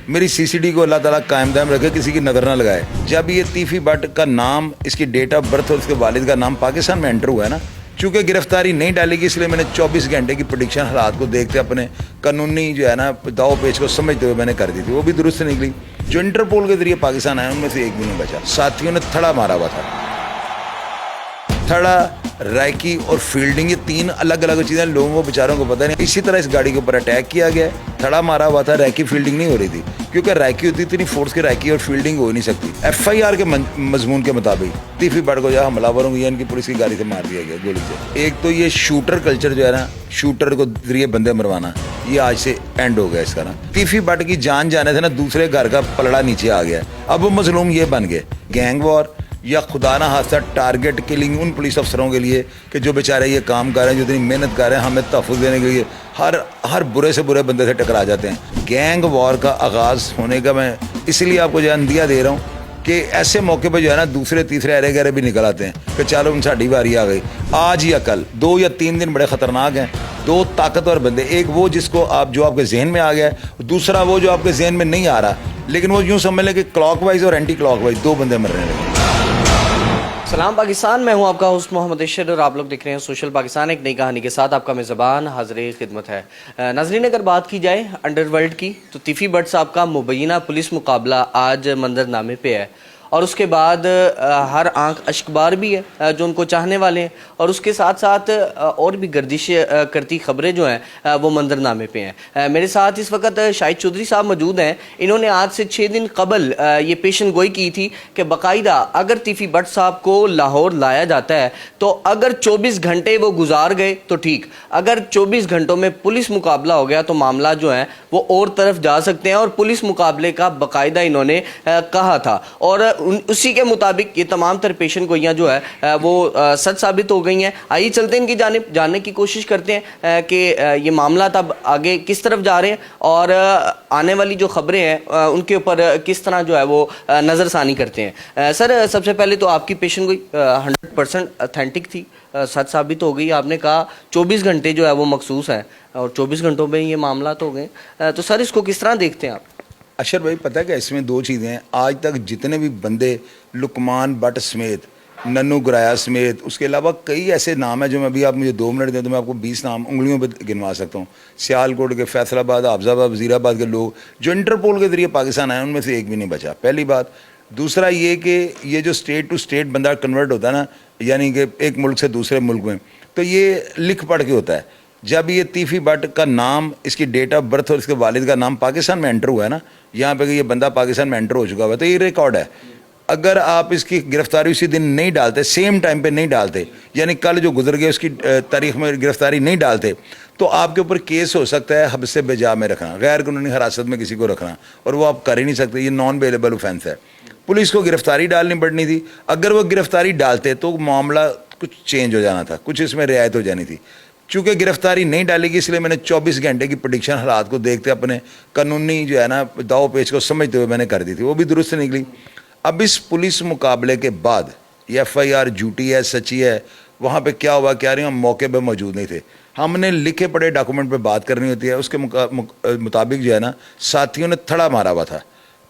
मेरी सीसीडी को अल्लाह ताला कायम दायम रखे, किसी की नज़र ना लगाए। जब ये तीफी भट्ट का नाम, इसकी डेट ऑफ बर्थ और उसके वालिद का नाम पाकिस्तान में एंटर हुआ है ना, चूँकि गिरफ्तारी नहीं डालेगी इसलिए मैंने 24 घंटे की प्रेडिक्शन हालात को देखते अपने कानूनी जो है ना दाव पेच को समझते हुए मैंने कर दी थी, वो भी दुरुस्त निकली। जो इंटरपोल के जरिए पाकिस्तान आए उनमें से एक भी नहीं बचा। साथियों ने थड़ा मारा हुआ था। थड़ा, रैकी और फील्डिंग, ये तीन अलग अलग चीज़ें लोगों को बेचारों को पता नहीं। इसी तरह इस गाड़ी के ऊपर अटैक किया गया, थड़ा मारा हुआ था, रैकी फील्डिंग नहीं हो रही थी, क्योंकि रैकी होती इतनी फोर्स की रैकी और फील्डिंग हो नहीं सकती। FIR के मजमून के मुताबिक तीफी भट्ट को जो हमलावरों को इनकी पुलिस की गाड़ी से मार दिया गया गोली से। एक तो ये शूटर कल्चर जो है ना, शूटर को जरिए बंदे मरवाना, ये आज से एंड हो गया इसका ना। तीफी भट्ट की जान जाने से ना दूसरे घर का पलड़ा नीचे आ गया। अब वो मजलूम ये बन गए गैंग वॉर या खुदा ना हादसा टारगेट किलिंग उन पुलिस अफसरों के लिए कि जो बेचारे ये काम कर रहे हैं, जो इतनी मेहनत कर रहे हैं हमें तहफ़्फ़ुज़ देने के लिए, हर बुरे से बुरे बंदे से टकरा जाते हैं। गैंग वॉर का आगाज़ होने का मैं इसलिए आपको जो है अंदिया दे रहा हूँ कि ऐसे मौके पर जो है ना दूसरे तीसरे अरे गहरे भी निकल आते हैं कि चलो उन साड़ी बारी आ गई। आज या कल 2 या 3 दिन बड़े ख़तरनाक हैं। 2 ताकतवर बंदे, एक वो जिसको आप जो आपके जहन में आ गया है, दूसरा वो जो आपके जहन में नहीं आ रहा, लेकिन वो यूँ समझ लें कि क्लॉकवाइज और एंटी क्लॉकवाइज 2 बंदे मरने लगे। सलाम पाकिस्तान, मैं हूं आपका होस्ट मोहम्मद इशर और आप लोग देख रहे हैं सोशल पाकिस्तान। एक नई कहानी के साथ आपका मेज़बान हाज़िर खिदमत है। नाज़रीन, अगर बात की जाए अंडरवर्ल्ड की तो तीफी भट्ट साहब का मुबैना पुलिस मुकाबला आज मंजरनामे पे है और उसके बाद हर आंख अश्कबार भी है जो उनको चाहने वाले हैं, और उसके साथ साथ और भी गर्दिश करती खबरें जो हैं वो मंजरनामे पे हैं। मेरे साथ इस वक्त शाहिद चौधरी साहब मौजूद हैं। इन्होंने आज से 6 दिन कबल ये पेशन गोई की थी कि बाकायदा अगर तीफी भट्ट साहब को लाहौर लाया जाता है तो अगर 24 घंटे वो गुजार गए तो ठीक, अगर 24 घंटों में पुलिस मुकाबला हो गया तो मामला जो है वो और तरफ जा सकते हैं, और पुलिस मुकाबले का बाकायदा इन्होंने कहा था। और उसी के मुताबिक ये तमाम तर पेशन गोइयाँ जो है वो सच साबित हो गई हैं। आइए चलते हैं इनकी जानिब, जानने की कोशिश करते हैं कि ये मामला तब आगे किस तरफ जा रहे हैं और आने वाली जो खबरें हैं उनके ऊपर किस तरह जो है वो नज़रसानी करते हैं। सर, सबसे पहले तो आपकी पेशन गोई 100% ऑथेंटिक थी, सच साबित हो गई। आपने कहा 24 घंटे जो है वो मखसूस हैं और 24 घंटों में ये मामला तो हो गए, तो सर इसको किस तरह देखते हैं आप? अशर भाई, पता है कि इसमें 2 चीज़ें हैं। आज तक जितने भी बंदे लुकमान भट्ट समेत, नन्नू गुराया समेत, उसके अलावा कई ऐसे नाम हैं जो मैं अभी, आप मुझे 2 मिनट दें तो मैं आपको 20 नाम उंगलियों पे गिनवा सकता हूँ। सियालकोट के, फैसलाबाद, हाफजाबाद, वज़ीराबाद के लोग जो इंटरपोल के ज़रिए पाकिस्तान आए उनमें से एक भी नहीं बचा, पहली बात। दूसरा ये कि ये जो स्टेट टू स्टेट बंदा कन्वर्ट होता है ना, यानी कि एक मुल्क से दूसरे मुल्क में, तो ये लिख पढ़ के होता है। जब ये तीफी भट्ट का नाम, इसकी डेट ऑफ बर्थ और इसके वालिद का नाम पाकिस्तान में एंटर हुआ है ना, यहाँ पे कि ये बंदा पाकिस्तान में एंटर हो चुका हुआ है, तो ये रिकॉर्ड है। अगर आप इसकी गिरफ्तारी उसी दिन नहीं डालते, सेम टाइम पे नहीं डालते, यानी कल जो गुजर गए उसकी तारीख में गिरफ्तारी नहीं डालते, तो आपके ऊपर केस हो सकता है हब्स बेजा में रखना, गैर कानूनी हिरासत में किसी को रखना, और वो आप कर ही नहीं सकते, ये नॉन बेलेबल ऑफेंस है। पुलिस को गिरफ्तारी डालनी पड़नी थी। अगर वो गिरफ्तारी डालते तो मामला कुछ चेंज हो जाना था, कुछ इसमें रियायत हो जानी थी। चूँकि गिरफ्तारी नहीं डालेगी इसलिए मैंने 24 घंटे की प्रेडिक्शन हालात को देखते अपने कानूनी जो है ना दाव पेच को समझते हुए मैंने कर दी थी, वो भी दुरुस्त निकली। अब इस पुलिस मुकाबले के बाद ये FIR झूठी है सच्ची है, वहाँ पे क्या हुआ क्या नहीं, हम मौके पे मौजूद नहीं थे। हमने लिखे पढ़े डॉक्यूमेंट पे बात करनी होती है। उसके मुताबिक जो है ना साथियों ने थड़ा मारा हुआ था।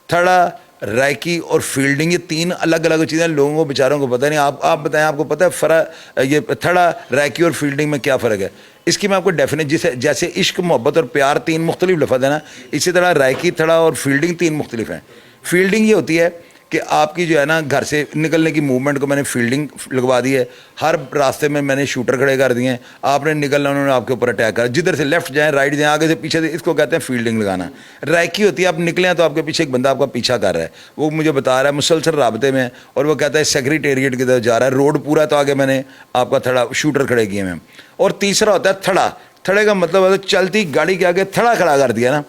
थड़ा, रैकी और फील्डिंग, ये 3 अलग अलग चीज़ें लोगों को बेचारों को पता नहीं। आप बताएं, आपको पता है फ़र्क, ये थड़ा, रैकी और फील्डिंग में क्या फ़र्क है? इसकी मैं आपको डेफिनेट, जैसे इश्क, मोहब्बत और प्यार 3 मुख्तलिफ लफ्ज़ है ना, इसी तरह रैकी, थड़ा और फील्डिंग 3 मुख्तलिफ हैं। फील्डिंग ये होती है कि आपकी जो है ना घर से निकलने की मूवमेंट को मैंने फील्डिंग लगवा दी है। हर रास्ते में मैंने शूटर खड़े कर दिए हैं, आपने निकलना, उन्होंने आपके ऊपर अटैक करा, जिधर से लेफ्ट जाएं, राइट जाएं, आगे से पीछे से, इसको कहते हैं फील्डिंग लगाना। रैकी होती है आप निकले हैं तो आपके पीछे एक बंदा आपका पीछा कर रहा है, वो मुझे बता रहा है मुसलसल राबते में, और वो कहता है सेक्रेटेरिएट की तरफ जा रहा है, रोड पूरा, तो आगे मैंने आपका थड़ा शूटर खड़े किए हैं। और तीसरा होता है थड़ा। थड़े का मतलब है चलती गाड़ी के आगे थड़ा खड़ा कर दिया ना,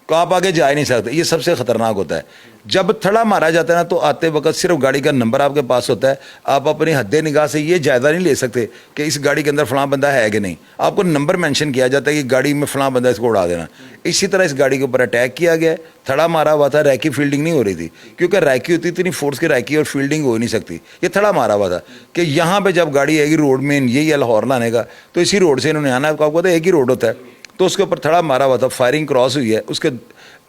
तो आप आगे जा ही नहीं सकते। ये सबसे ख़तरनाक होता है। जब थड़ा मारा जाता है ना, तो आते वक्त सिर्फ गाड़ी का नंबर आपके पास होता है। आप अपनी हद्दे निगाह से ये जायज़ा नहीं ले सकते कि इस गाड़ी के अंदर फ़लाँ बंदा है कि नहीं। आपको नंबर मेंशन किया जाता है कि गाड़ी में फ़लाँ बंदा, इसको उड़ा देना। इसी तरह इस गाड़ी के ऊपर अटैक किया गया, थड़ा मारा हुआ था, रैकी फील्डिंग नहीं हो रही थी, क्योंकि रैकी होती इतनी फोर्स की रैकी और फील्डिंग हो नहीं सकती। ये थड़ा मारा हुआ था कि यहाँ पर जब गाड़ी आएगी रोड में, यही है लाहौर लाने का, तो इसी रोड से इन्होंने आना है। आपको पता है एक ही रोड होता है, तो उसके ऊपर थड़ा मारा हुआ था, फायरिंग क्रॉस हुई है, उसके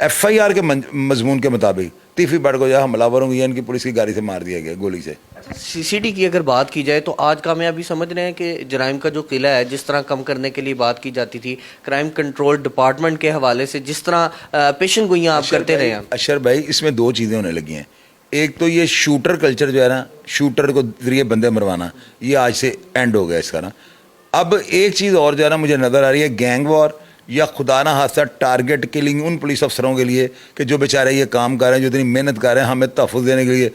FIR के मजमून के मुताबिक तीफी बट को जो है हमलावरों को या इनकी पुलिस की गाड़ी से मार दिया गया गोली से। CCD की अगर बात की जाए तो आज कामयाबी समझ रहे हैं कि जराइम का जो किला है जिस तरह कम करने के लिए बात की जाती थी, क्राइम कंट्रोल डिपार्टमेंट के हवाले से जिस तरह पेशन गोइयाँ आप करते रहे हैं। अशर भाई इसमें दो चीज़ें होने लगी हैं। एक तो ये शूटर कल्चर जो है ना, शूटर को जरिए बंदे मरवाना, ये आज से एंड हो गया इसका ना। अब एक चीज़ और जो है ना मुझे नज़र आ रही है, गैंग वॉर या खुदा ना हादसा टारगेट किलिंग उन पुलिस अफसरों के लिए कि जो बेचारे ये काम कर रहे हैं, जो इतनी मेहनत कर रहे हैं हमें तहफ़्फ़ुज़ देने के लिए,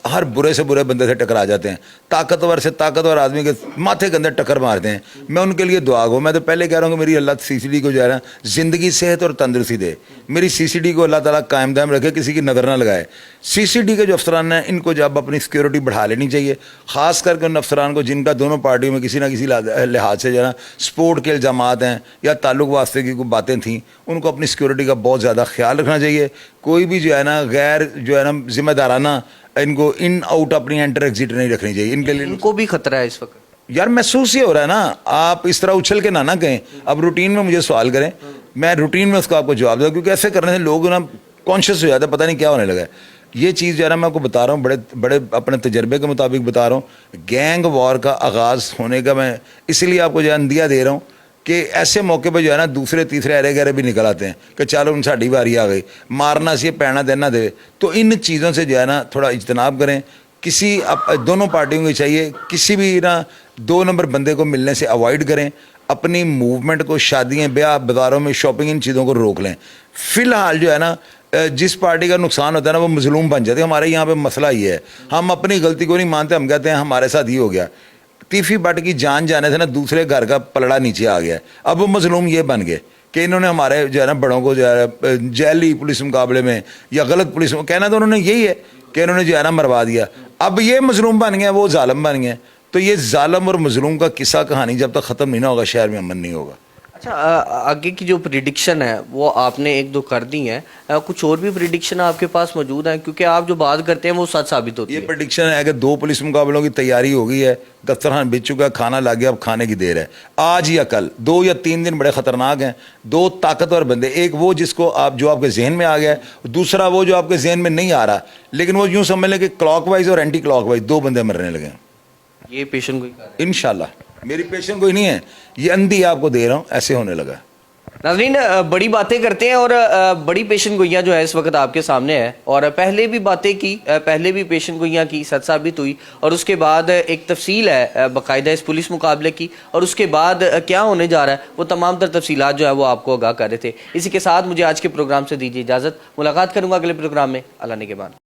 हर बुरे से बुरे बंदे से टकरा जाते हैं, ताकतवर से ताकतवर आदमी के माथे के अंदर टक्कर मारते हैं। मैं उनके लिए दुआ गो। मैं तो पहले कह रहा हूँ कि मेरी अल्लाह CCD को जो है ना ज़िंदगी, सेहत और तंदुरुस्ती दे। मेरी CCD को अल्लाह ताला कायम दायम रखे, किसी की नज़र ना लगाए। CCD के जो अफसरान हैं इनको जब अपनी सिक्योरिटी बढ़ा लेनी चाहिए, ख़ास करके उन अफसरान को जिनका दोनों पार्टियों में किसी ना किसी लिहाज से जो है ना स्पोर्ट के इल्ज़ामात हैं या ताल्लुक़ वास्ते की कोई बातें थीं, उनको अपनी सिक्योरिटी का बहुत ज़्यादा ख्याल रखना चाहिए। कोई भी जो है ना गैर जो है ना जिम्मेदाराना इनको इन आउट अपनी एंटर एग्जिट नहीं रखनी चाहिए। इनके लिए इनको भी खतरा है इस वक्त। यार महसूस ही हो रहा है ना, आप इस तरह उछल के ना कहें। अब रूटीन में मुझे सवाल करें, मैं रूटीन में उसको आपको जवाब दूँ, क्योंकि ऐसे करने से लोग ना कॉन्शियस हो जाते हैं, पता नहीं क्या होने लगा है। ये चीज़ जो है ना मैं आपको बता रहा हूँ, बड़े बड़े अपने तजर्बे के मुताबिक बता रहा हूँ। गैंग वॉर का आगाज़ होने का मैं इसलिए आपको जो है अंदिया दे रहा हूँ कि ऐसे मौके पर जो है ना दूसरे तीसरे अरे गहरे भी निकल आते हैं कि चलो उन साड़ी बारी आ गई, मारना सी पैना देना दे। तो इन चीज़ों से जो है ना थोड़ा इज्तनाब करें। किसी दोनों पार्टियों को चाहिए किसी भी ना 2 नंबर बंदे को मिलने से अवॉइड करें। अपनी मूवमेंट को, शादियाँ, ब्याह, बाज़ारों में शॉपिंग, इन चीज़ों को रोक लें। फ़िलहाल जो है ना जिस पार्टी का नुकसान होता है ना वो मजलूम बन जाते हैं। हमारे यहाँ पे मसला ये है, हम अपनी गलती को नहीं मानते, हम कहते हैं हमारे साथ ही हो गया। तीफी बट की जान जाने से ना दूसरे घर का पलड़ा नीचे आ गया। अब वो मजलूम ये बन गए कि इन्होंने हमारे जो है ना बड़ों को जो है जैली पुलिस मुकाबले में या गलत पुलिस में, कहना तो उन्होंने यही है कि इन्होंने जो है ना मरवा दिया। अब ये मजलूम बन गए, वो जालिम बन गए। तो ये जालिम और मजलूम का किस्सा कहानी जब तक ख़त्म नहीं ना होगा शहर में अमन नहीं होगा। अच्छा, आगे की जो प्रिडिक्शन है वो आपने 1-2 कर दी हैं, कुछ और भी प्रिडिक्शन आपके पास मौजूद हैं? क्योंकि आप जो बात करते हैं वो सच साबित होती है। ये प्रिडिक्शन है कि 2 पुलिस मुकाबलों की तैयारी हो गई है, दस्तरखान बिछ चुका है, खाना लग गया, अब खाने की देर है। आज या कल 2 या 3 दिन बड़े ख़तरनाक हैं। 2 ताकतवर बंदे, एक वो जिसको आप जो आपके जहन में आ गया है, दूसरा वो जो आपके जहन में नहीं आ रहा, लेकिन वो यूँ समझ लें कि क्लॉकवाइज और एंटी क्लॉकवाइज 2 बंदे मरने लगे। ये पेशन गोई इंशाल्लाह, मेरी पेशन कोई नहीं है, ये अंधी आपको दे रहा हूँ, ऐसे होने लगा। नाज़रीन, बड़ी बातें करते हैं और बड़ी पेशन गोइयाँ जो है इस वक्त आपके सामने है। और पहले भी बातें की, पहले भी पेशन गोइयाँ की, सच साबित हुई, और उसके बाद एक तफसील है बाकायदा इस पुलिस मुकाबले की, और उसके बाद क्या होने जा रहा है वो तमाम तर तफसीलात जो है वो आपको आगाह कर रहे थे। इसी के साथ मुझे आज के प्रोग्राम से दीजिए इजाज़त। मुलाकात करूँगा अगले प्रोग्राम में। अल्लाह ने के बाद।